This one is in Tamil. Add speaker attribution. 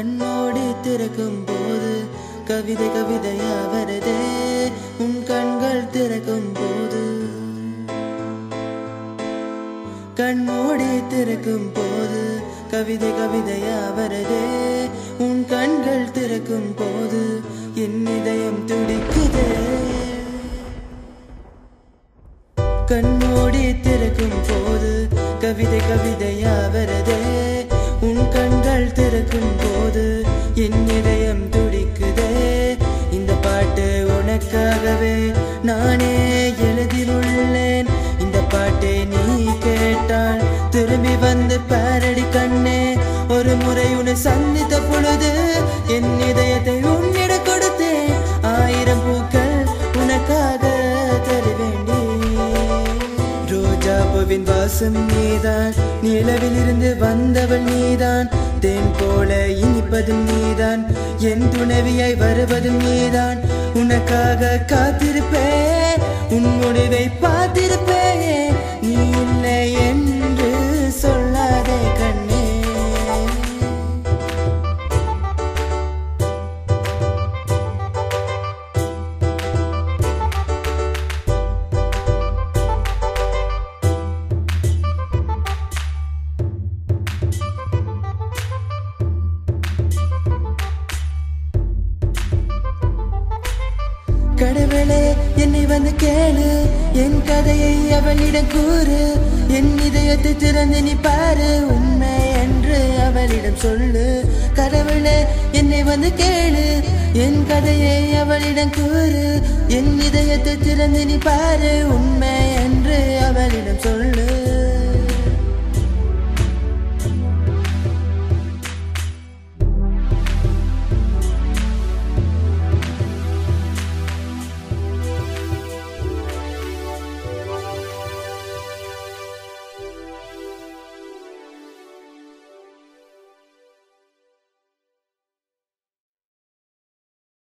Speaker 1: கண்ணோடி திறக்கும் போது கவிதை கவிதையா வருதே உன் கண்கள் திறக்கும் போது கண்ணோடி திறக்கும் போது கவிதை கவிதையா வருதே உன் கண்கள் திறக்கும் போது என் இதயம் துடிக்குதே கண்ணோடி திறக்கும் போது கவிதை கவிதையா வருதே உன் கண்கள் திறக்கும் போது என் இதயம் துடிக்குதே இந்த பாட்டு உனக்காகவே நானே எழுதியுள்ளேன் இந்த பாட்டை நீ கேட்டால் திரும்பி வந்து பாரடி கண்ணே ஒரு முறை உன்னை சந்தித்த பொழுது என் இதயத்தை உன்னிட கொடுத்தேன் 1000 பூக்கள் உனக்காக தருவேண்டி ரோஜாப்பூவின் வாசம் நீதான் நிலவில் இருந்து வந்தவள் நீதான் தேன் போல இனிப்பதும் நீதான் என் துணைவியாய் வருவதும் நீதான் உனக்காக காத்திருப்பேன் உன் முடிவை பார்த்திருப்பேன் நீ இல்லை என்று சொல்லாதே கண்ணே கடவுளே என்னை வந்து கேளு என் கதையை அவளிடம் கூறு என் இதயத்தை திறந்து நீ பாரு உண்மை என்று அவளிடம் சொல்லு கடவுளே என்னை வந்து கேளு என் கதையை அவளிடம் கூறு என் இதயத்தை திறந்து நீ பாரு உண்மை என்று அவளிடம் சொல்லு